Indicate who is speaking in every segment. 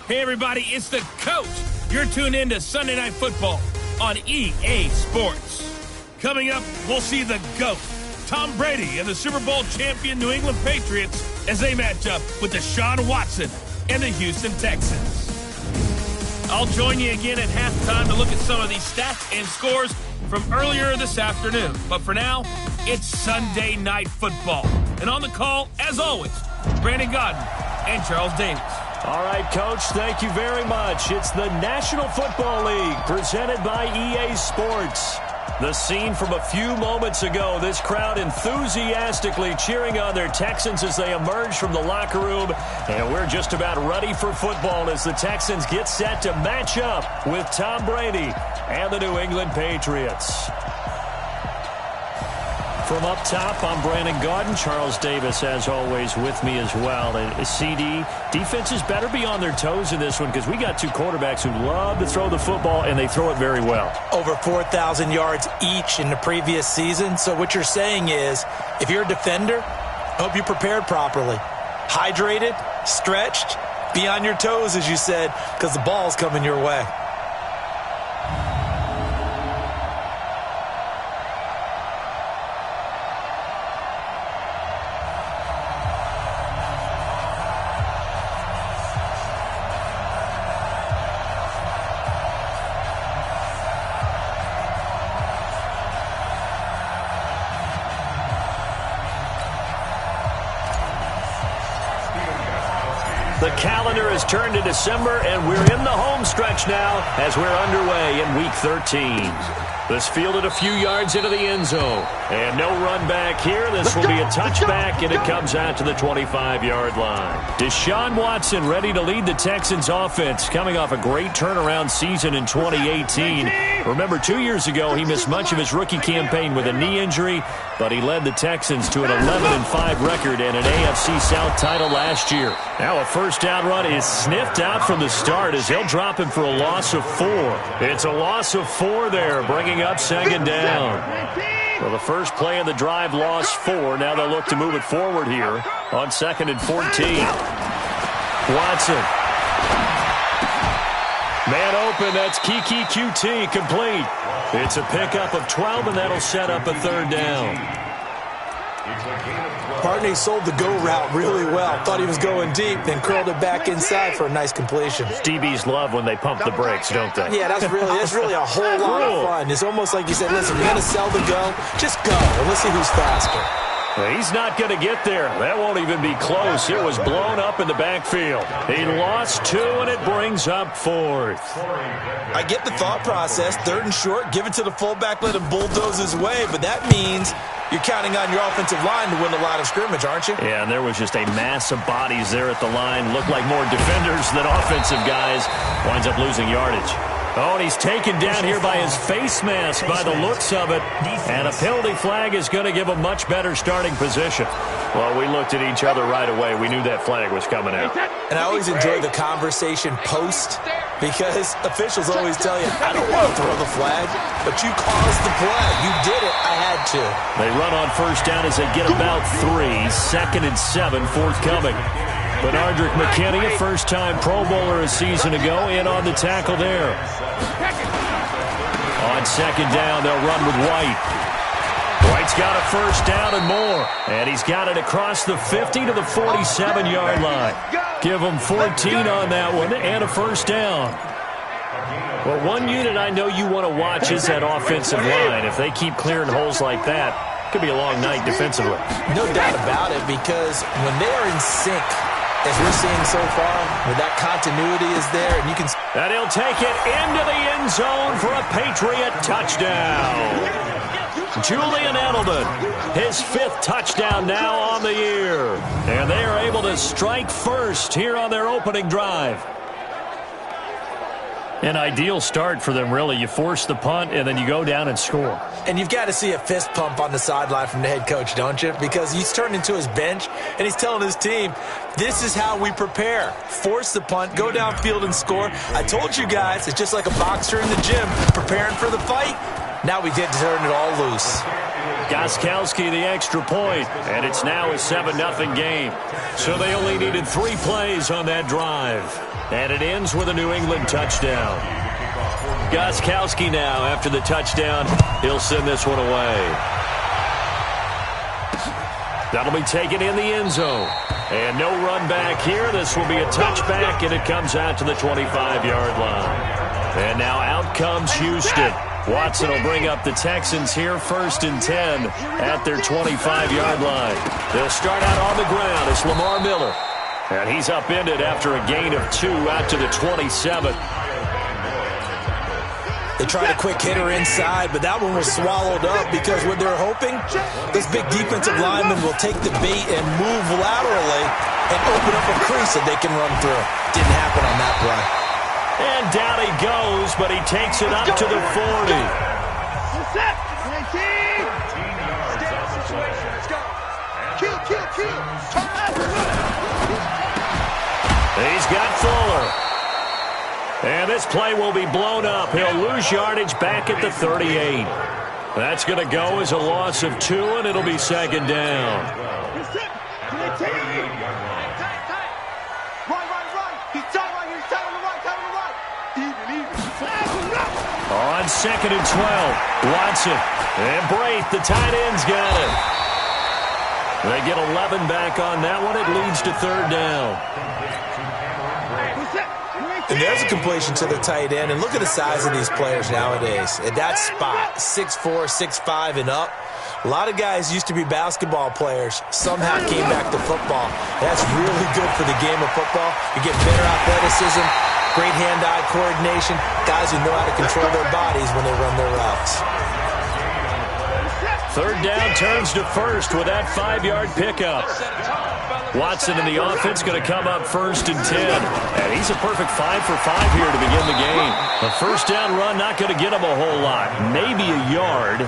Speaker 1: Hey, everybody, it's the coach. You're tuned in to Sunday Night Football on EA Sports. Coming up, we'll see the GOAT, Tom Brady, and the Super Bowl champion New England Patriots as they match up with Deshaun Watson and the Houston Texans. I'll join you again at halftime to look at some of these stats and scores from earlier this afternoon. But for now, it's Sunday Night Football. And on the call, as always, Brandon Godden and Charles Davis.
Speaker 2: All right, Coach, thank you very much. It's the National Football League presented by EA Sports. The scene from a few moments ago, this crowd enthusiastically cheering on their Texans as they emerge from the locker room. And we're just about ready for football as the Texans get set to match up with Tom Brady and the New England Patriots. From up top, I'm Brandon Godden. Charles Davis, as always, with me as well. And CD, defenses better be on their toes in this one because we got two quarterbacks who love to throw the football, and they throw it very well.
Speaker 3: Over 4,000 yards each in the previous season. So what you're saying is, if you're a defender, hope you prepared properly. Hydrated, stretched, be on your toes, as you said, because the ball's coming your way.
Speaker 2: The calendar has turned to December, and we're in the home stretch now as we're underway in Week 13. This fielded a few yards into the end zone. And no run back here. This will be a touchback, and it comes out to the 25-yard line. Deshaun Watson ready to lead the Texans offense, coming off a great turnaround season in 2018. Remember, 2 years ago, he missed much of his rookie campaign with a knee injury, but he led the Texans to an 11-5 record and an AFC South title last year. Now a first down run is sniffed out from the start as they'll drop him for a loss of 4. It's a loss of 4 there, bringing up second down. Well, the first play of the drive lost 4. Now they'll look to move it forward here on 2nd and 14. Watson. Man open, that's Kiki QT, complete. It's a pickup of 12, and that'll set up a third down.
Speaker 3: Partney sold the go route really well. Thought he was going deep, then curled it back inside for a nice completion.
Speaker 2: DBs love when they pump the brakes, don't they?
Speaker 3: Yeah, that's really a whole lot of fun. It's almost like you said, listen, we're going to sell the go. Just go, and let's see who's faster.
Speaker 2: Well, he's not going to get there. That won't even be close. It was blown up in the backfield. He lost 2, and it brings up 4th.
Speaker 3: I get the thought process. 3rd and short, give it to the fullback, let him bulldoze his way, but that means you're counting on your offensive line to win the line of scrimmage, aren't you?
Speaker 2: Yeah, and there was just a mass of bodies there at the line. Looked like more defenders than offensive guys. Winds up losing yardage. Oh, and he's taken down here by his face mask by the looks of it. And a penalty flag is going to give a much better starting position. Well, we looked at each other right away. We knew that flag was coming out.
Speaker 3: And I always enjoy the conversation post because officials always tell you, I don't want to throw the flag, but you caused the play. You did it. I had to.
Speaker 2: They run on first down as they get about 3. 2nd and 7 forthcoming. Benardrick McKinney, a first-time Pro Bowler a season ago, in on the tackle there. On 2nd down, they'll run with White. White's got a first down and more. And he's got it across the 50 to the 47-yard line. Give him 14 on that one and a first down. Well, one unit I know you want to watch is that offensive line. If they keep clearing holes like that, it could be a long night defensively.
Speaker 3: No doubt about it, because when they are in sync, as we're seeing so far, where that continuity is there, and you can...
Speaker 2: And he'll take it into the end zone for a Patriot touchdown. Julian Edelman, his 5th touchdown now on the year. And they are able to strike first here on their opening drive. An ideal start for them, really. You force the punt, and then you go down and score.
Speaker 3: And you've got to see a fist pump on the sideline from the head coach, don't you? Because he's turned into his bench, and he's telling his team, this is how we prepare. Force the punt, go downfield and score. I told you guys, it's just like a boxer in the gym preparing for the fight. Now we get to turn it all loose.
Speaker 2: Gostkowski the extra point, and it's now a 7-0 game. So they only needed 3 plays on that drive, and it ends with a New England touchdown. Gostkowski now, after the touchdown, he'll send this one away. That'll be taken in the end zone. And no run back here. This will be a touchback, and it comes out to the 25-yard line. And now out comes Houston. Watson will bring up the Texans here 1st and 10 at their 25-yard line. They'll start out on the ground. It's Lamar Miller. And he's upended after a gain of 2 out to the 27.
Speaker 3: They tried a quick hitter inside, but that one was swallowed up because what they're hoping, this big defensive lineman will take the bait and move laterally and open up a crease that they can run through. Didn't happen on that play.
Speaker 2: And down he goes, but he takes it up to the 40. He's got Fuller. And this play will be blown up. He'll lose yardage back at the 38. That's going to go as a loss of 2, and it'll be 2nd down. On 2nd and 12, Watson. And Braith, the tight end's got it. They get 11 back on that one. It leads to 3rd down.
Speaker 3: And there's a completion to the tight end. And look at the size of these players nowadays. At that spot, 6'4", 6'5", and up. A lot of guys used to be basketball players. Somehow came back to football. That's really good for the game of football. You get better athleticism, great hand-eye coordination, guys who know how to control their bodies when they run their routes.
Speaker 2: 3rd down turns to 1st with that 5-yard pickup. Watson in the offense going to come up 1st and 10. And he's a perfect 5 for 5 here to begin the game. A 1st down run not going to get him a whole lot. Maybe a yard.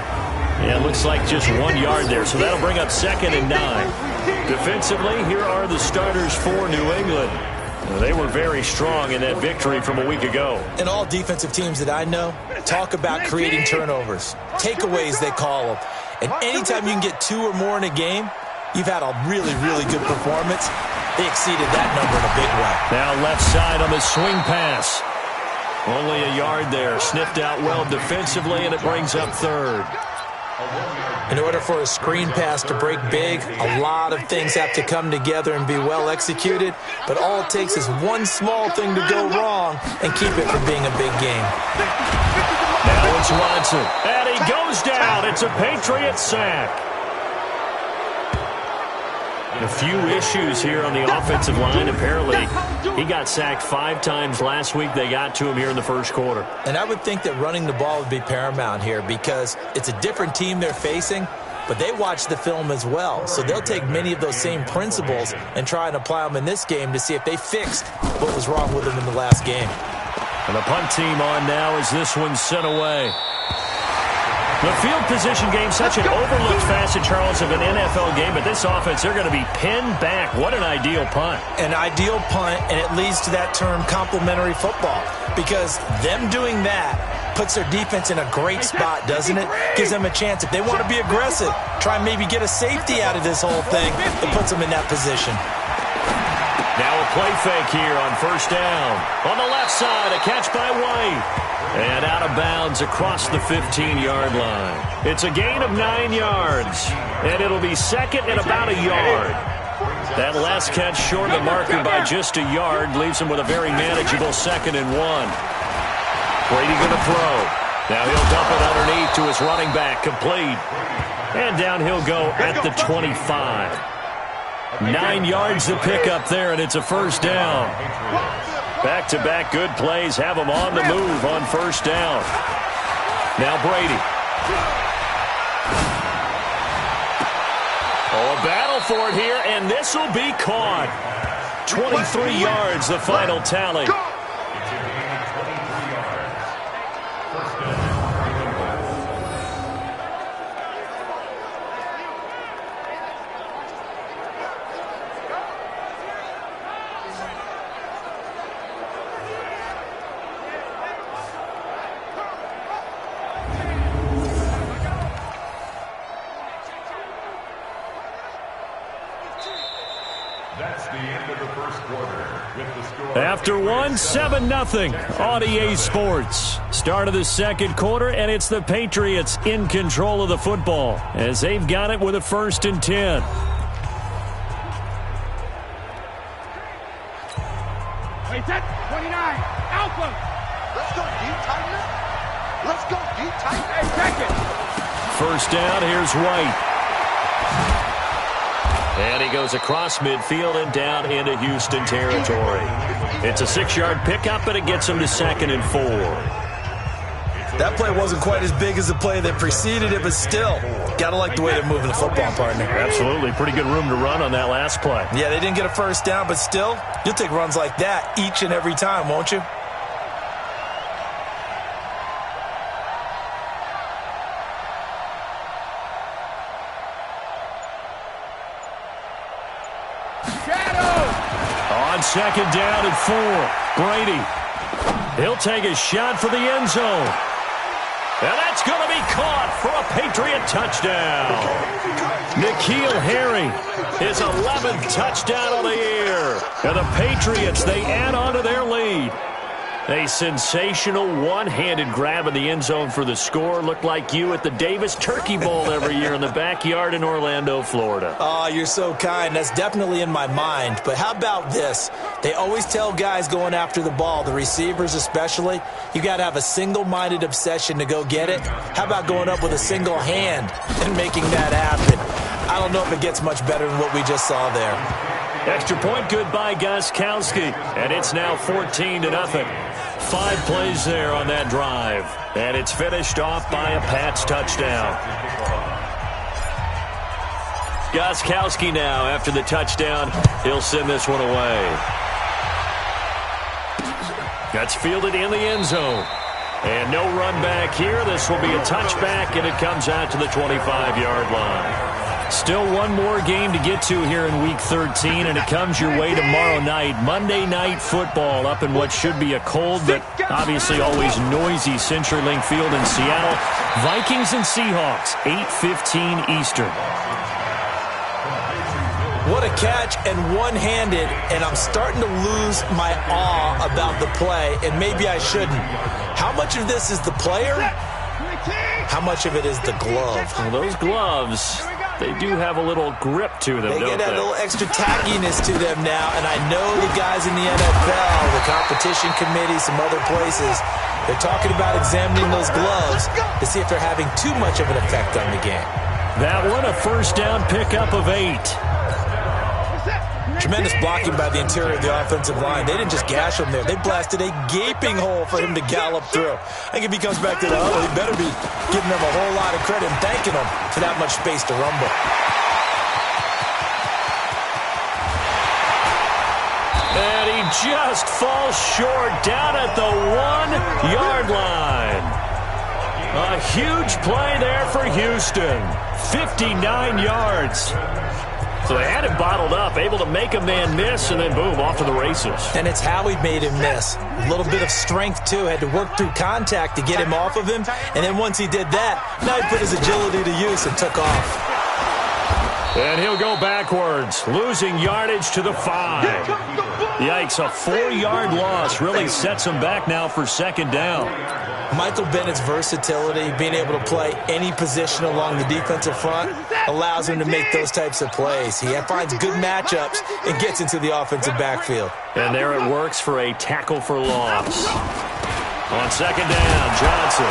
Speaker 2: Yeah, it looks like just 1 yard there. So that'll bring up 2nd and 9. Defensively, here are the starters for New England. They were very strong in that victory from a week ago.
Speaker 3: And all defensive teams that I know talk about creating turnovers. Takeaways, they call them. And anytime you can get 2 or more in a game, you've had a really, really good performance. They exceeded that number in a big way.
Speaker 2: Now left side on the swing pass. Only a yard there. Sniffed out well defensively, and it brings up 3rd.
Speaker 3: In order for a screen pass to break big, a lot of things have to come together and be well executed. But all it takes is one small thing to go wrong and keep it from being a big game.
Speaker 2: Now it's Watson. And he goes down. It's a Patriots sack. A few issues here on the offensive line. Apparently, he got sacked 5 times last week. They got to him here in the 1st quarter.
Speaker 3: And I would think that running the ball would be paramount here because it's a different team they're facing, but they watch the film as well. So they'll take many of those same principles and try and apply them in this game to see if they fixed what was wrong with them in the last game.
Speaker 2: And the punt team on now as this one's sent away. The field position game, such an overlooked facet, Charles, of an NFL game, but this offense, they're going to be pinned back. What an ideal punt.
Speaker 3: An ideal punt, and it leads to that term complementary football, because them doing that puts their defense in a great spot, doesn't it? Gives them a chance. If they want to be aggressive, try and maybe get a safety out of this whole thing, it puts them in that position.
Speaker 2: Now a play fake here on 1st down. On the left side, a catch by White. And out of bounds across the 15-yard line. It's a gain of 9 yards. And it'll be 2nd and about a yard. That last catch short of the marker by just a yard leaves him with a very manageable 2nd and 1. Brady going to throw. Now he'll dump it underneath to his running back. Complete. And down he'll go at the 25. 9 yards to pick up there, and it's a 1st down. Back-to-back good plays have him on the move on 1st down. Now Brady. Oh, a battle for it here, and this will be caught. 23 yards, the final tally. After 7-0 on EA Sports. Start of the second quarter, and it's the Patriots in control of the football as they've got it with a 1st and 10.
Speaker 4: Wait, set, 29, Alpha.
Speaker 5: Let's go deep, Tiger. Let's go deep, Tiger.
Speaker 4: Hey, check it.
Speaker 2: First down, here's White. And he goes across midfield and down into Houston territory. It's a 6-yard pickup, and it gets him to 2nd and 4.
Speaker 3: That play wasn't quite as big as the play that preceded it, but still, got to like the way they're moving the football, partner.
Speaker 2: Absolutely. Pretty good room to run on that last play.
Speaker 3: Yeah, they didn't get a first down, but still, you'll take runs like that each and every time, won't you?
Speaker 2: On 2nd down and 4, Brady. He'll take a shot for the end zone. And that's going to be caught for a Patriot touchdown. N'Keal Harry, his 11th touchdown of the year. And the Patriots, they add on to their lead. A sensational one-handed grab in the end zone for the score. Looked like you at the Davis Turkey Bowl every year in the backyard in Orlando, Florida.
Speaker 3: Oh, you're so kind. That's definitely in my mind. But how about this? They always tell guys going after the ball, the receivers especially, you got to have a single-minded obsession to go get it. How about going up with a single hand and making that happen? I don't know if it gets much better than what we just saw there.
Speaker 2: Extra point good by Gostkowski, and it's now 14-0. 5 plays there on that drive, and it's finished off by a Pats touchdown. Gostkowski now, after the touchdown, he'll send this one away. That's fielded in the end zone. And no run back here. This will be a touchback, and it comes out to the 25-yard line. Still one more game to get to here in Week 13, and it comes your way tomorrow night. Monday Night Football up in what should be a cold but obviously always noisy CenturyLink Field in Seattle. Vikings and Seahawks, 8:15 Eastern.
Speaker 3: What a catch, and one-handed, and I'm starting to lose my awe about the play, and maybe I shouldn't. How much of this is the player? How much of it is the glove?
Speaker 2: Well, those gloves, they do have a little grip to them,
Speaker 3: They
Speaker 2: don't
Speaker 3: get a
Speaker 2: they?
Speaker 3: little extra tackiness to them now, and I know the guys in the NFL, the competition committee, some other places, they're talking about examining those gloves to see if they're having too much of an effect on the game.
Speaker 2: That one, a first down pickup of 8.
Speaker 3: Tremendous blocking by the interior of the offensive line. They didn't just gash him there. They blasted a gaping hole for him to gallop through. I think if he comes back to the huddle, he better be giving them a whole lot of credit and thanking them for that much space to rumble.
Speaker 2: And he just falls short down at the 1-yard line. A huge play there for Houston. 59 yards. So they had him bottled up, able to make a man miss, and then boom, off to the races.
Speaker 3: And it's how he made him miss. A little bit of strength, too. Had to work through contact to get him off of him. And then once he did that, now he put his agility to use and took off.
Speaker 2: And he'll go backwards, losing yardage to the 5. Yikes, a 4-yard loss really sets him back now for 2nd down.
Speaker 3: Michael Bennett's versatility, being able to play any position along the defensive front, allows him to make those types of plays. He finds good matchups and gets into the offensive backfield.
Speaker 2: And there it works for a tackle for loss. On 2nd down, Johnson.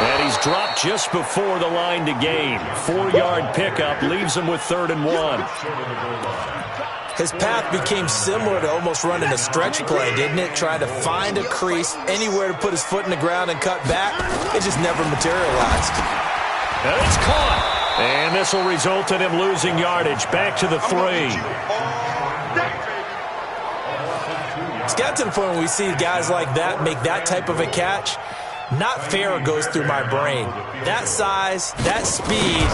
Speaker 2: And he's dropped just before the line to gain. 4-yard pickup leaves him with 3rd and 1.
Speaker 3: His path became similar to almost running a stretch play, didn't it? Trying to find a crease, anywhere to put his foot in the ground and cut back. It just never materialized.
Speaker 2: And it's caught. And this will result in him losing yardage. Back to the 3.
Speaker 3: It's got to the point where we see guys like that make that type of a catch. Not fair goes through my brain. That size, that speed,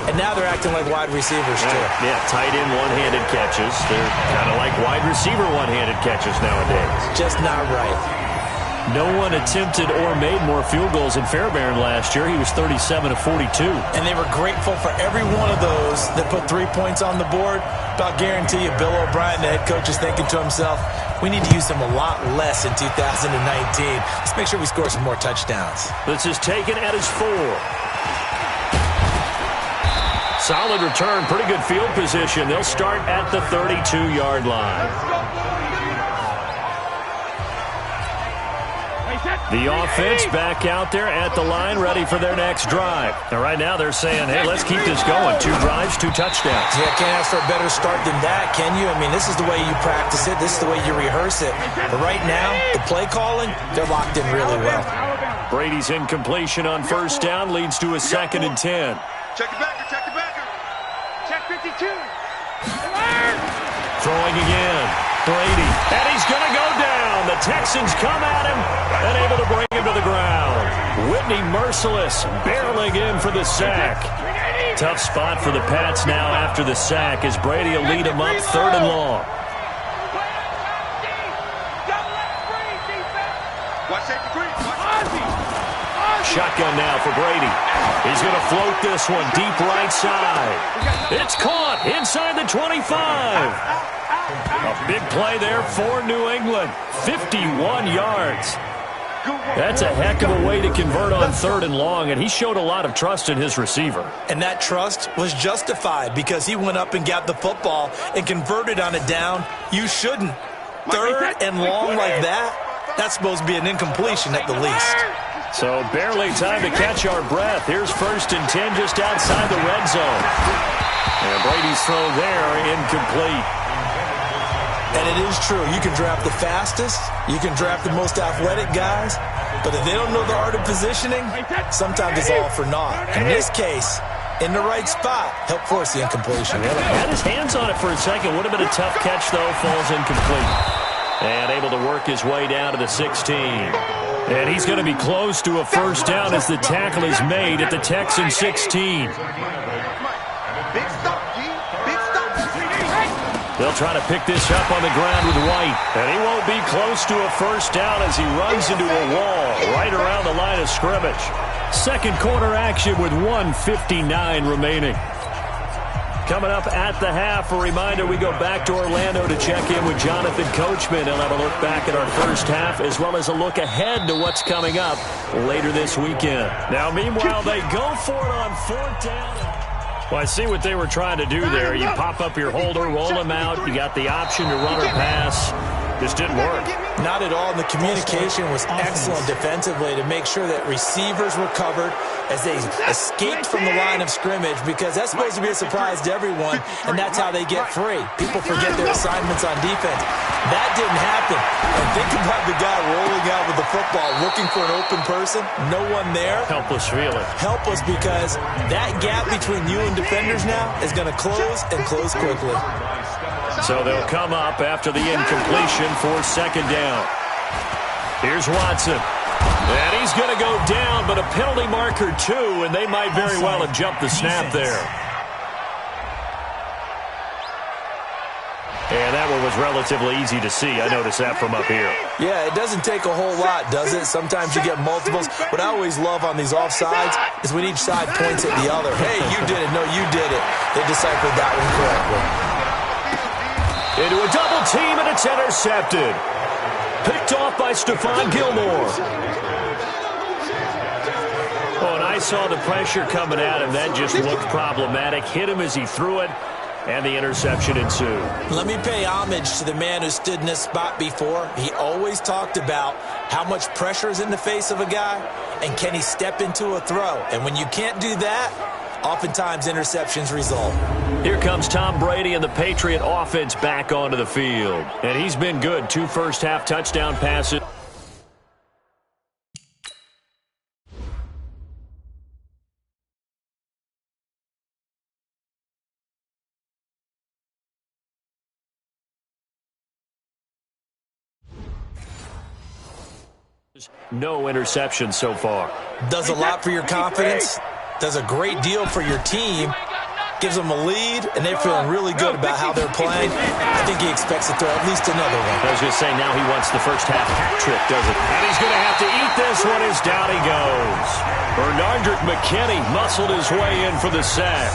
Speaker 3: and now they're acting like wide receivers too.
Speaker 2: Yeah, tight end one-handed catches. They're kind of like wide receiver one-handed catches nowadays.
Speaker 3: Just not right.
Speaker 2: No one attempted or made more field goals in Fairbairn last year. He was 37 of 42.
Speaker 3: And they were grateful for every one of those that put 3 points on the board. About guarantee you Bill O'Brien, the head coach, is thinking to himself, We need to use him a lot less in 2019. Let's make sure we score some more touchdowns.
Speaker 2: This is taken at his 4. Solid return, pretty good field position. They'll start at the 32-yard line. The offense back out there at the line, ready for their next drive. And right now they're saying, hey, let's keep this going. 2 drives, 2 touchdowns.
Speaker 3: Yeah, can't ask for a better start than that, can you? I mean, this is the way you practice it. This is the way you rehearse it. But right now, the play calling, they're locked in really well.
Speaker 2: Brady's incompletion on first down leads to a 2nd and 10.
Speaker 5: Check the backer, check the backer.
Speaker 4: Check 52.
Speaker 2: Throwing again. Brady. And he's going to go down. The Texans come at him and able to bring him to the ground. Whitney Merciless barreling in for the sack. Tough spot for the Pats now after the sack as Brady will lead him up 3rd and long. Shotgun now for Brady. He's going to float this one deep right side. It's caught inside the 25. A big play there for New England. 51 yards. That's a heck of a way to convert on 3rd and long, and he showed a lot of trust in his receiver.
Speaker 3: And that trust was justified because he went up and got the football and converted on a down. You shouldn't. 3rd and long like that, that's supposed to be an incompletion at the least.
Speaker 2: So barely time to catch our breath. Here's 1st and 10 just outside the red zone. And Brady's throw there incomplete.
Speaker 3: And it is true. You can draft the fastest. You can draft the most athletic guys. But if they don't know the art of positioning, sometimes it's all for naught. In this case, in the right spot, help force the incompletion.
Speaker 2: Had his hands on it for a second. Would have been a tough catch, though. Falls incomplete. And able to work his way down to the 16. And he's going to be close to a first down as the tackle is made at the Texans 16.
Speaker 5: Big stop, G. Big stop.
Speaker 2: They'll try to pick this up on the ground with White. And he won't be close to a first down as he runs into a wall right around the line of scrimmage. 2nd quarter action with 1:59 remaining. Coming up at the half, a reminder, we go back to Orlando to check in with Jonathan Coachman. He'll have a look back at our first half as well as a look ahead to what's coming up later this weekend. Now, meanwhile, they go for it on 4th down. Well, I see what they were trying to do there. You pop up your holder, roll him out. You got the option to run or pass. Just didn't work.
Speaker 3: Not at all. And the communication was excellent defensively to make sure that receivers were covered as they escaped from the line of scrimmage, because that's supposed to be a surprise to everyone, and that's how they get free. People forget their assignments on defense. That didn't happen. And think about the guy rolling out with the football, looking for an open person. No one there.
Speaker 2: Helpless feeling.
Speaker 3: Helpless, because that gap between you and defenders now is going to close and close quickly.
Speaker 2: So they'll come up after the incompletion for 2nd down. Here's Watson. And he's going to go down, but a penalty marker too, and they might very well have jumped the snap there. And that one was relatively easy to see. I noticed that from up here.
Speaker 3: Yeah, it doesn't take a whole lot, does it? Sometimes you get multiples. What I always love on these offsides is when each side points at the other. Hey, you did it. No, you did it. They deciphered that one correctly.
Speaker 2: Into a double team, and it's intercepted. Picked off by Stephon Gilmore. Oh, and I saw the pressure coming at him. That just looked problematic. Hit him as he threw it, and the interception ensued.
Speaker 3: Let me pay homage to the man who stood in this spot before. He always talked about how much pressure is in the face of a guy, and can he step into a throw. And when you can't do that, oftentimes interceptions result.
Speaker 2: Here comes Tom Brady and the Patriot offense back onto the field. And he's been good. 2 first-half touchdown passes. No interceptions so far.
Speaker 3: Does a lot for your confidence. Does a great deal for your team. Gives them a lead, and they're feeling really good about how they're playing. I think he expects to throw at least another one.
Speaker 2: I was going to say, now he wants the first half hat trick, doesn't he? And he's going to have to eat this one as down he goes. Bernardrick McKinney muscled his way in for the sack.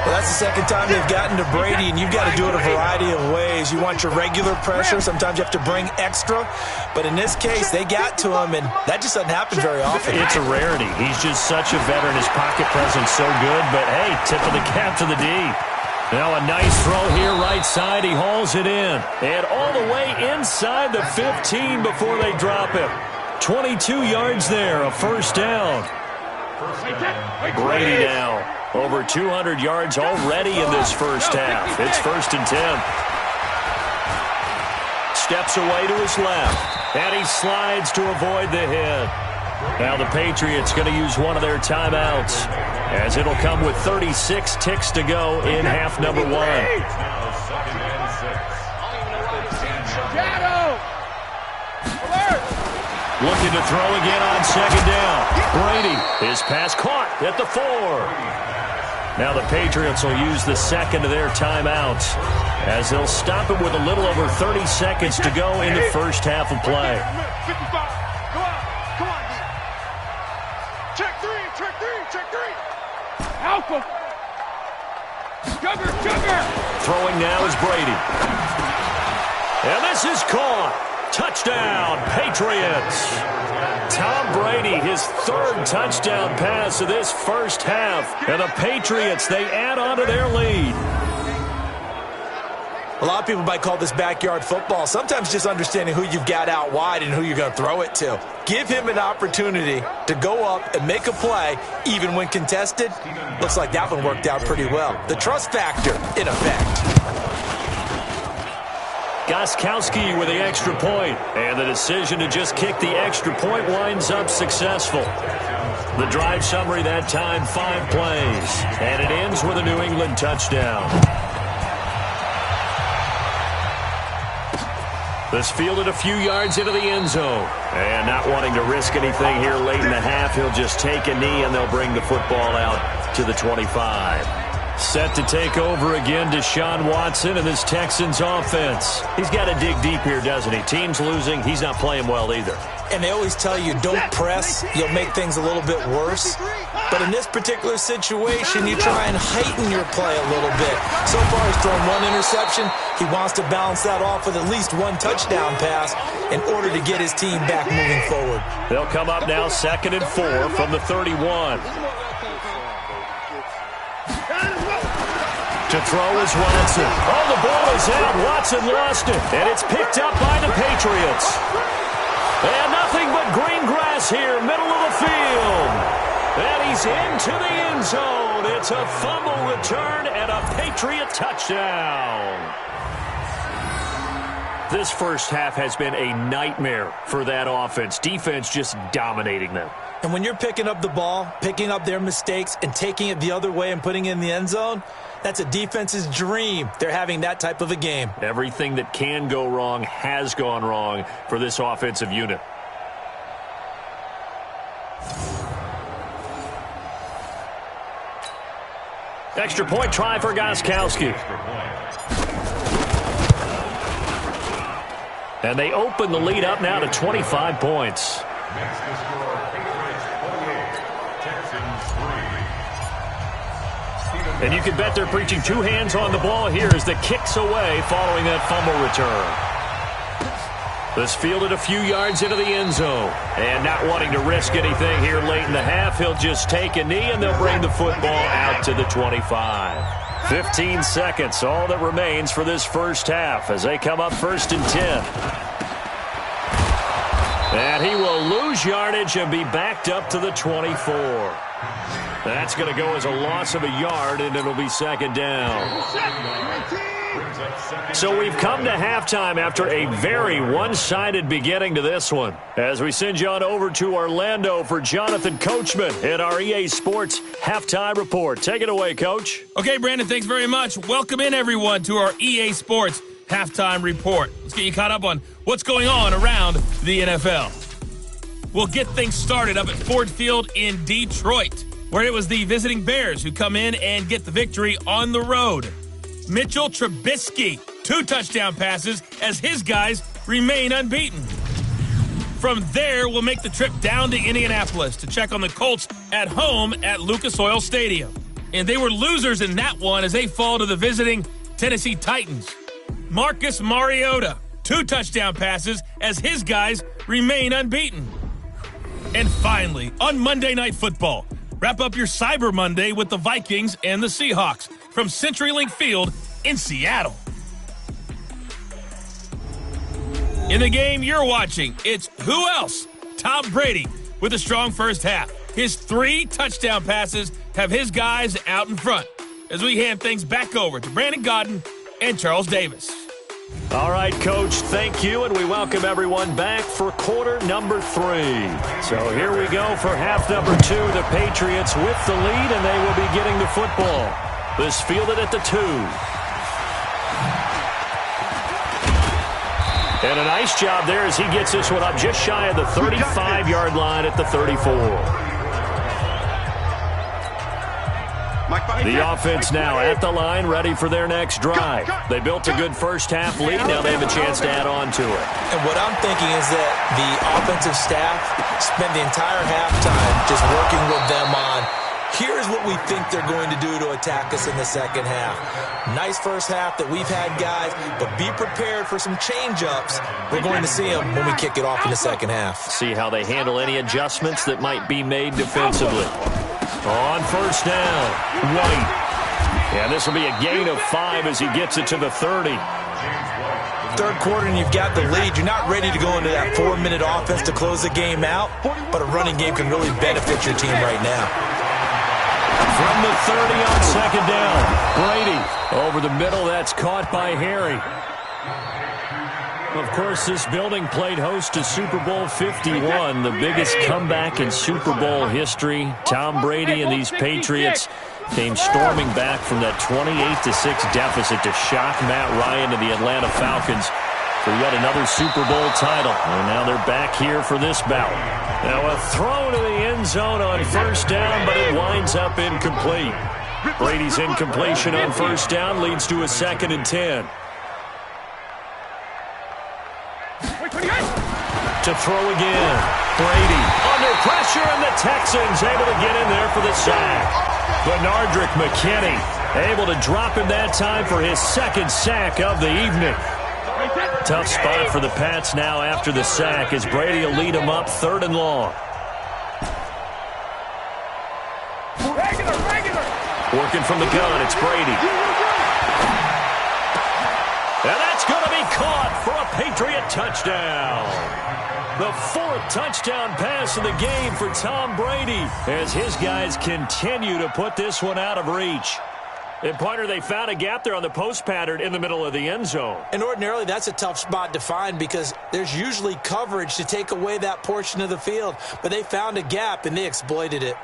Speaker 3: Well, that's the second time they've gotten to Brady, and you've got to do it a variety of ways. You want your regular pressure. Sometimes you have to bring extra. But in this case, they got to him, and that just doesn't happen very often.
Speaker 2: It's a rarity. He's just such a veteran. His pocket presence so good. But, hey, tip of the cap to the D. Now a nice throw here, right side. He hauls it in. And all the way inside the 15 before they drop him. 22 yards there, a first down. Brady now. Over 200 yards already in this first half. It's 1st and 10. Steps away to his left. And he slides to avoid the hit. Now the Patriots going to use one of their timeouts, as it'll come with 36 ticks to go in half number 1. Looking to throw again on second down. Brady, his pass caught at the 4. Now the Patriots will use the second of their timeouts, as they'll stop it with a little over 30 seconds to go in the first half of play.
Speaker 4: Come on. Check three. Alpha. Jugger.
Speaker 2: Throwing now is Brady. And this is caught. Touchdown, Patriots. Tom Brady, his 3rd touchdown pass of this first half. And the Patriots, they add on to their lead.
Speaker 3: A lot of people might call this backyard football. Sometimes just understanding who you've got out wide and who you're going to throw it to. Give him an opportunity to go up and make a play, even when contested. Looks like that one worked out pretty well. The trust factor, in effect.
Speaker 2: Gostkowski with the extra point, and the decision to just kick the extra point winds up successful. The drive summary that time, 5 plays, and it ends with a New England touchdown. This fielded a few yards into the end zone, and not wanting to risk anything here late in the half, he'll just take a knee, and they'll bring the football out to the 25. Set to take over again, Deshaun Watson and this Texans offense. He's got to dig deep here, doesn't he? Team's losing. He's not playing well either.
Speaker 3: And they always tell you, don't press. You'll make things a little bit worse. But in this particular situation, you try and heighten your play a little bit. So far, he's thrown 1 interception. He wants to balance that off with at least 1 touchdown pass in order to get his team back moving forward.
Speaker 2: They'll come up now 2nd and 4 from the 31. To throw is Watson. Oh, the ball is out. Watson lost it. And it's picked up by the Patriots. And nothing but green grass here, middle of the field. And he's into the end zone. It's a fumble return and a Patriot touchdown. This first half has been a nightmare for that offense. Defense just dominating them.
Speaker 3: And when you're picking up the ball, picking up their mistakes, and taking it the other way and putting it in the end zone, that's a defense's dream. They're having that type of a game.
Speaker 2: Everything that can go wrong has gone wrong for this offensive unit. Extra point try for Gostkowski. And they open the lead up now to 25 points. And you can bet they're preaching 2 hands on the ball here as the kick's away following that fumble return. This fielded a few yards into the end zone. And not wanting to risk anything here late in the half, he'll just take a knee and they'll bring the football out to the 25. 15 seconds, all that remains for this first half as they come up 1st and 10. And he will lose yardage and be backed up to the 24. That's going to go as a loss of a yard, and it'll be 2nd down. So we've come to halftime after a very one-sided beginning to this one. As we send you on over to Orlando for Jonathan Coachman in our EA Sports Halftime Report. Take it away, Coach.
Speaker 1: Okay, Brandon, thanks very much. Welcome in, everyone, to our EA Sports Halftime Report. Let's get you caught up on what's going on around the NFL. We'll get things started up at Ford Field in Detroit, where it was the visiting Bears who come in and get the victory on the road. Mitchell Trubisky, 2 touchdown passes as his guys remain unbeaten. From there, we'll make the trip down to Indianapolis to check on the Colts at home at Lucas Oil Stadium. And they were losers in that one as they fall to the visiting Tennessee Titans. Marcus Mariota, 2 touchdown passes as his guys remain unbeaten. And finally, on Monday Night Football, wrap up your Cyber Monday with the Vikings and the Seahawks from CenturyLink Field in Seattle. In the game you're watching, it's who else? Tom Brady with a strong first half. His 3 touchdown passes have his guys out in front as we hand things back over to Brandon Godden and Charles Davis.
Speaker 2: All right, Coach, thank you, and we welcome everyone back for quarter number 3. So here we go for half number 2. The Patriots with the lead, and they will be getting the football. This fielded at the 2. And a nice job there as he gets this one up just shy of the 35-yard line at the 34. The offense now at the line, ready for their next drive. They built a good first-half lead. Now they have a chance to add on to it.
Speaker 3: And what I'm thinking is that the offensive staff spent the entire halftime just working with them on, here's what we think they're going to do to attack us in the second half. Nice first half that we've had, guys, but be prepared for some change-ups. We're going to see them when we kick it off in the second half.
Speaker 2: See how they handle any adjustments that might be made defensively. On first down, White. And this will be a gain of 5 as he gets it to the 30.
Speaker 3: Third quarter and you've got the lead. You're not ready to go into that 4-minute offense to close the game out, but a running game can really benefit your team right now.
Speaker 2: From the 30 on second down, Brady over the middle. That's caught by Harry. Of course, this building played host to Super Bowl 51, the biggest comeback in Super Bowl history. Tom Brady and these Patriots came storming back from that 28-6 deficit to shock Matt Ryan and the Atlanta Falcons for yet another Super Bowl title. And now they're back here for this bout. Now a throw to the end zone on first down, but it winds up incomplete. Brady's incompletion on first down leads to a 2nd and 10. To throw again. Brady under pressure, and the Texans able to get in there for the sack. Benardrick McKinney able to drop him that time for his 2nd sack of the evening. Tough spot for the Pats now after the sack as Brady will lead them up 3rd and long. Working from the gun, it's Brady. And that's going to be caught for a Patriot touchdown. The 4th touchdown pass of the game for Tom Brady as his guys continue to put this one out of reach. And, partner, they found a gap there on the post pattern in the middle of the end zone.
Speaker 3: And ordinarily that's a tough spot to find because there's usually coverage to take away that portion of the field. But they found a gap and they exploited it.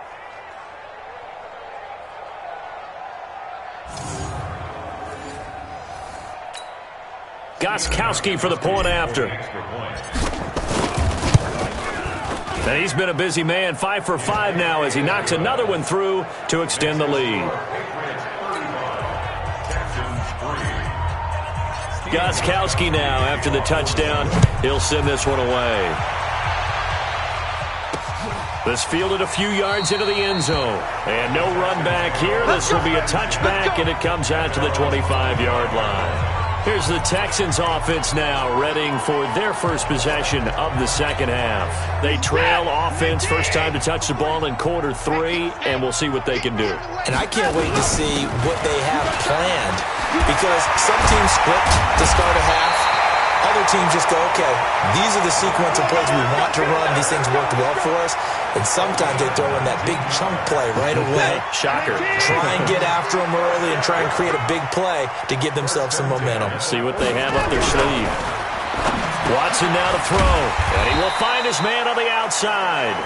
Speaker 2: Gostkowski for the point after. And he's been a busy man, 5 for 5 now as he knocks another one through to extend the lead. Gostkowski now after the touchdown. He'll send this one away. This fielded a few yards into the end zone. And no run back here. This will be a touchback, and it comes out to the 25-yard line. Here's the Texans offense now, readying for their first possession of the second half. They trail offense, first time to touch the ball in quarter 3, and we'll see what they can do.
Speaker 3: And I can't wait to see what they have planned because some teams script to start a half. Other teams just go, okay, these are the sequence of plays we want to run. These things worked well for us. And sometimes they throw in that big chunk play right away.
Speaker 2: Shocker.
Speaker 3: Try and get after them early and try and create a big play to give themselves some momentum.
Speaker 2: See what they have up their sleeve. Watson now to throw. And he will find his man on the outside.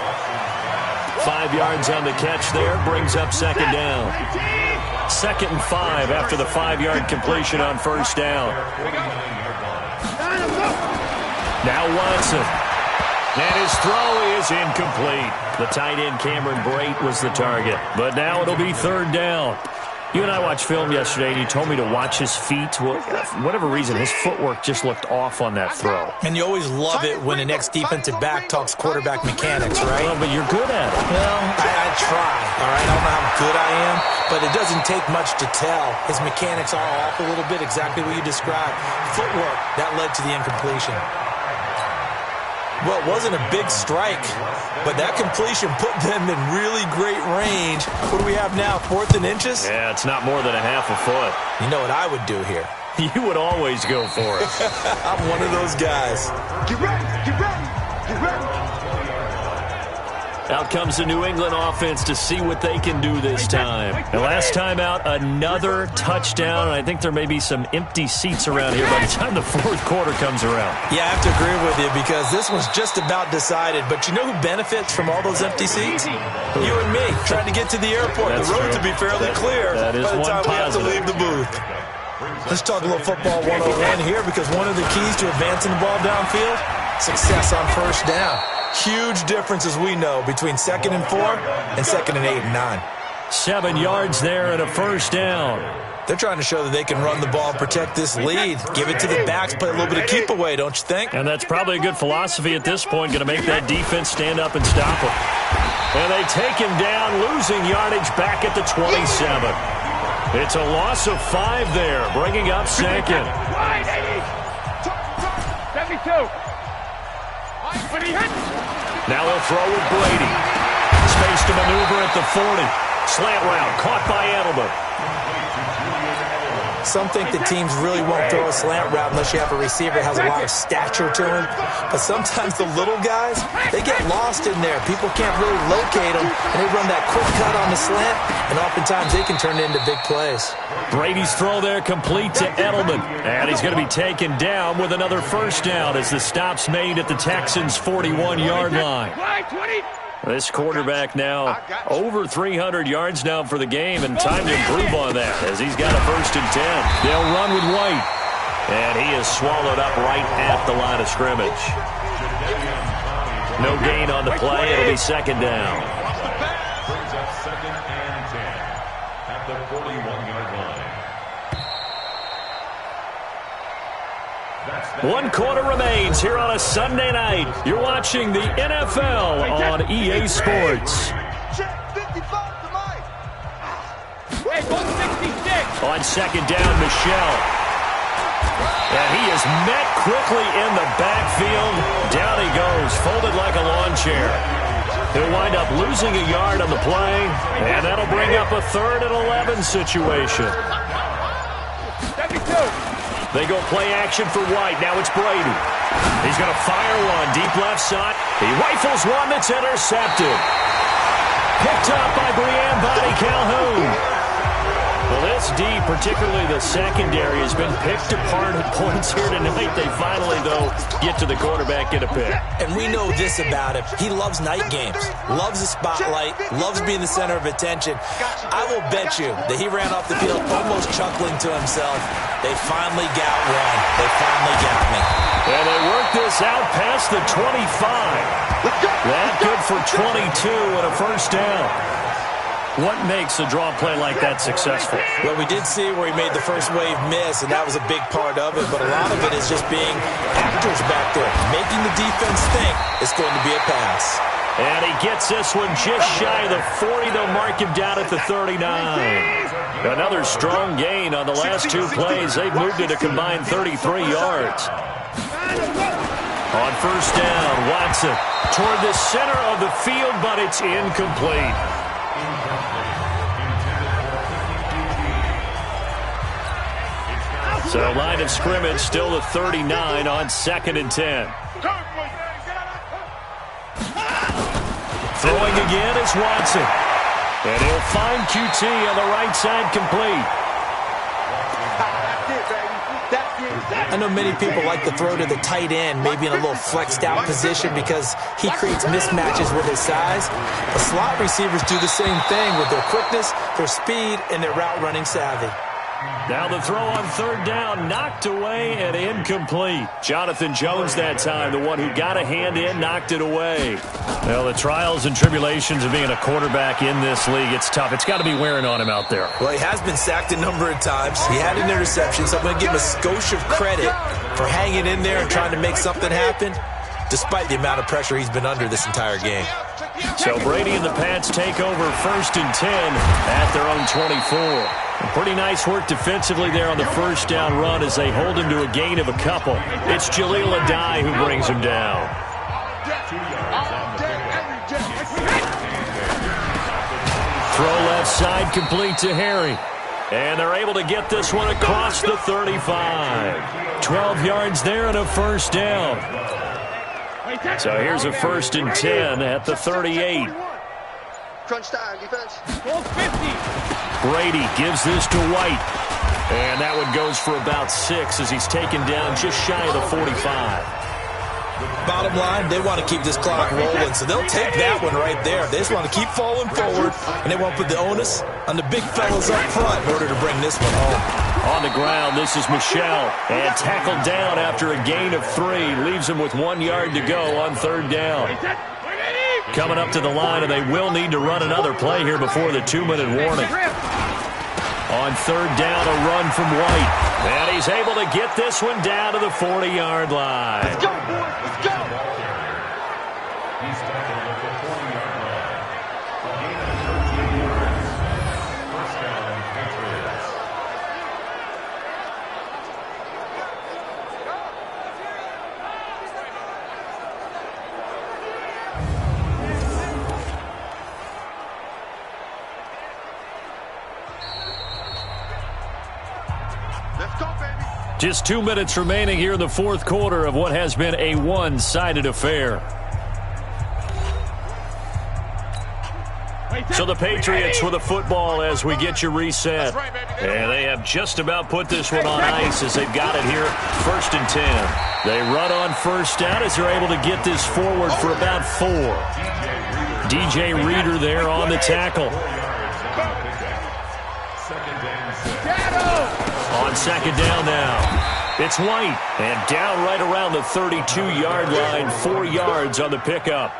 Speaker 2: 5 yards on the catch there. Brings up second down. 2nd and 5 after the 5-yard completion on first down. Now Watson. And his throw is incomplete. The tight end Cameron Brate was the target. But now it'll be 3rd down. You and I watched film yesterday, and you told me to watch his feet. Well, for whatever reason, his footwork just looked off on that throw.
Speaker 3: And you always love it when the next defensive back talks quarterback mechanics, right?
Speaker 2: Well, but you're good at it.
Speaker 3: Well, I try. all right? I don't know how good I am, but it doesn't take much to tell. His mechanics are off a little bit, exactly what you described. Footwork, that led to the incompletion. Well, it wasn't a big strike, but that completion put them in really great range. What do we have now, 4th and inches?
Speaker 2: Yeah, it's not more than a half a foot.
Speaker 3: You know what I would do here?
Speaker 2: You would always go for it.
Speaker 3: I'm one of those guys.
Speaker 5: Get ready, get ready, get ready.
Speaker 2: Out comes the New England offense to see what they can do this time. And last time out, another touchdown. And I think there may be some empty seats around here by the time the 4th quarter comes around.
Speaker 3: Yeah, I have to agree with you because this one's just about decided. But you know who benefits from all those empty seats? You and me, trying to get to the airport.
Speaker 2: That's
Speaker 3: the roads
Speaker 2: true.
Speaker 3: will be fairly clear
Speaker 2: that is
Speaker 3: by the time we have to leave the booth. Let's talk a little football 101 here because one of the keys to advancing the ball downfield, success on first down. Huge difference, as we know, between 2nd and 4 and 2nd and 8 and 9.
Speaker 2: 7 yards there and a first down.
Speaker 3: They're trying to show that they can run the ball and protect this lead. Give it to the backs, play a little bit of keep away, don't you think?
Speaker 2: And that's probably a good philosophy at this point, going to make that defense stand up and stop him. And they take him down, losing yardage back at the 27. It's a loss of 5 there, bringing up 2nd.
Speaker 4: 72.
Speaker 2: Now he'll throw with Brady. Space to maneuver at the 40. Slant route, caught by Edelman.
Speaker 3: Some think that teams really won't throw a slant route unless you have a receiver that has a lot of stature to him. But sometimes the little guys, they get lost in there. People can't really locate them, and they run that quick cut on the slant, and oftentimes they can turn it into big plays.
Speaker 2: Brady's throw there complete to Edelman. And he's going to be taken down with another first down as the stop's made at the Texans' 41-yard line. This quarterback now over 300 yards now for the game, and time to improve on that as he's got a 1st and 10. They'll run with White, and he is swallowed up right at the line of scrimmage. No gain on the play. It'll be 2nd down.
Speaker 6: Brings up 2nd and 10 at the 41-yard line.
Speaker 2: 1 quarter remains here on a Sunday night. You're watching the NFL on EA Sports.
Speaker 5: Check 55 to Mike.
Speaker 4: Hey, 166.
Speaker 2: On 2nd down, Michelle. And he is met quickly in the backfield. Down he goes, folded like a lawn chair. He'll wind up losing a yard on the play, and that'll bring up a 3rd and 11 situation.
Speaker 4: 72.
Speaker 2: They go play action for White. Now it's Brady. He's going to fire one deep left side. He rifles one that's intercepted. Picked up by Brianne Bonnie Calhoun. Well, this D, particularly the secondary, has been picked apart at points here tonight. They finally, though, get to the quarterback, get a pick.
Speaker 3: And we know this about him. He loves night games, loves the spotlight, loves being the center of attention. I will bet you that he ran off the field almost chuckling to himself. They finally got one. They finally got me.
Speaker 2: And they work this out past the 25. That good for 22 and a first down. What makes a draw play like that successful?
Speaker 3: Well, we did see where he made the first wave miss, and that was a big part of it. But a lot of it is just being actors back there, making the defense think it's going to be a pass.
Speaker 2: And he gets this one just shy of the 40. They'll mark him down at the 39. Another strong gain on the last 2 plays. They've moved it a combined 33 yards. On first down, Watson toward the center of the field, but it's incomplete. So line of scrimmage still the 39 on 2nd and 10. Throwing again is Watson. And he'll find QT on the right side complete.
Speaker 3: I know many people like to throw to the tight end, maybe in a little flexed out position because he creates mismatches with his size. The slot receivers do the same thing with their quickness, their speed, and their route running savvy.
Speaker 2: Now the throw on 3rd down, knocked away and incomplete. Jonathan Jones that time, the one who got a hand in, knocked it away. Well, the trials and tribulations of being a quarterback in this league, it's tough. It's got to be wearing on him out there.
Speaker 3: Well, he has been sacked a number of times. He had an interception, so I'm going to give him a skosh of credit for hanging in there and trying to make something happen. despite the amount of pressure he's been under this entire game.
Speaker 2: So Brady and the Pats take over 1st and 10 at their own 24. Pretty nice work defensively there on the first down run as they hold him to a gain of a couple. It's Jaleel Adai who brings him down. Throw left side complete to Harry. And they're able to get this one across the 35. 12 yards there and a first down. So here's a 1st and 10 at the 38.
Speaker 5: Crunch time, defense.
Speaker 2: Brady gives this to White. And that one goes for about 6 as he's taken down just shy of the 45.
Speaker 3: Bottom line, they want to keep this clock rolling, so they'll take that one right there. They just want to keep falling forward, and they won't put the onus on the big fellas up front in order to bring this one home.
Speaker 2: On the ground, this is Michel, and tackled down after a gain of 3. Leaves him with 1 yard to go on 3rd down. Coming up to the line, and they will need to run another play here before the 2-minute warning. On 3rd down, a run from White. And he's able to get this one down to the 40-yard line.
Speaker 5: Let's go, boys. Let's go.
Speaker 6: He's tackled at the 40-yard line. A gain of 13 yards. First down, Patriots.
Speaker 5: Let's go, baby.
Speaker 2: Just 2 minutes remaining here in the 4th quarter of what has been a one-sided affair. So the Patriots with the football as we get you reset. And they have just about put this one on ice as they've got it here, 1st and 10. They run on 1st down as they're able to get this forward for about 4. DJ Reader there on the tackle. On 2nd down now. It's White, and down right around the 32-yard line, 4 yards on the pickup.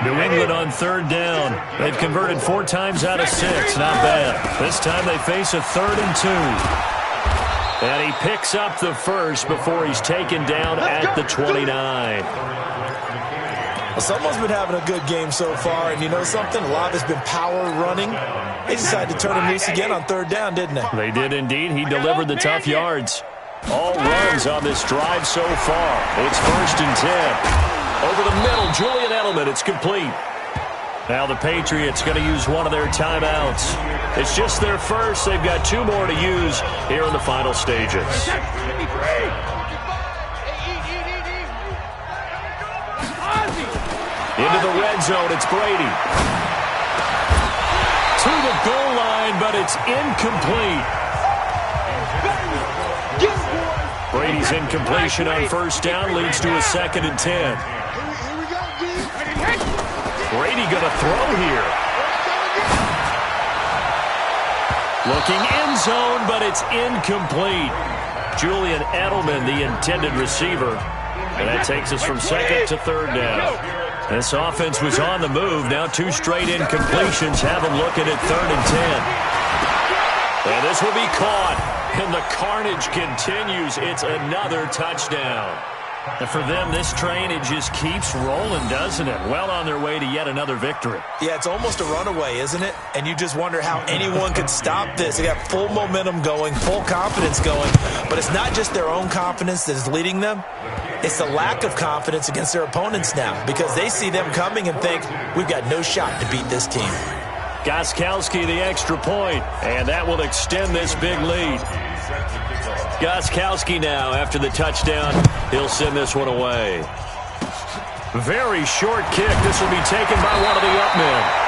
Speaker 2: New England on 3rd down. They've converted 4 times out of 6. Not bad. This time they face a 3rd and 2. And he picks up the first before he's taken down at the 29.
Speaker 3: Well, someone's been having a good game so far, and you know something? A lot has been power running. They decided to turn him loose again on 3rd down, didn't they?
Speaker 2: They did indeed. He delivered the tough yards. All runs on this drive so far. It's 1st and 10. Over the middle, Julian Edelman. It's complete. Now the Patriots going to use one of their timeouts. It's just their first. They've got 2 more to use here in the final stages. Into the red zone, it's Brady. To the goal line, but it's incomplete. Brady's incompletion on 1st down leads to a 2nd and 10. Brady going to throw here. Looking end zone, but it's incomplete. Julian Edelman, the intended receiver. And that takes us from 2nd to 3rd down. This offense was on the move. Now 2 straight incompletions have them looking at 3rd and 10. And this will be caught. And the carnage continues. It's another touchdown. And for them, this train, it just keeps rolling, doesn't it? Well on their way to yet another victory.
Speaker 3: Yeah, it's almost a runaway, isn't it? And you just wonder how anyone could stop this. They got full momentum going, full confidence going. But it's not just their own confidence that is leading them. It's the lack of confidence against their opponents now because they see them coming and think, we've got no shot to beat this team.
Speaker 2: Gostkowski the extra point, and that will extend this big lead. Gostkowski now, after the touchdown, he'll send this one away. Very short kick. This will be taken by one of the up men.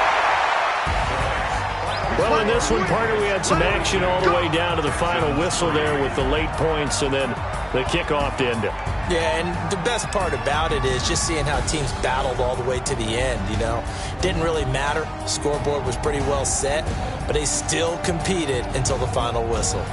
Speaker 2: Well, in this one, partner, we had some action all the way down to the final whistle there with the late points and then the kickoff to end it.
Speaker 3: Yeah, and the best part about it is just seeing how teams battled all the way to the end, you know. Didn't really matter. Scoreboard was pretty well set, but they still competed until the final whistle.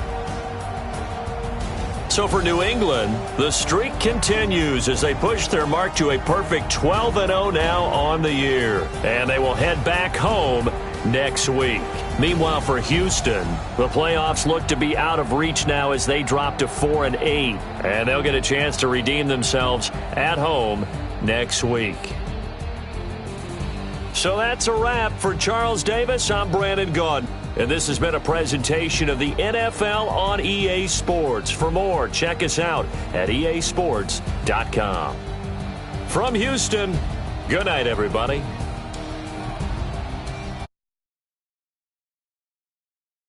Speaker 2: So for New England, the streak continues as they push their mark to a perfect 12-0 now on the year. And they will head back home next week. Meanwhile, for Houston, the playoffs look to be out of reach now as they drop to 4-8. And they'll get a chance to redeem themselves at home next week. So that's a wrap for Charles Davis. I'm Brandon Gaudin. And this has been a presentation of the NFL on EA Sports. For more, check us out at easports.com. From Houston, good night, everybody.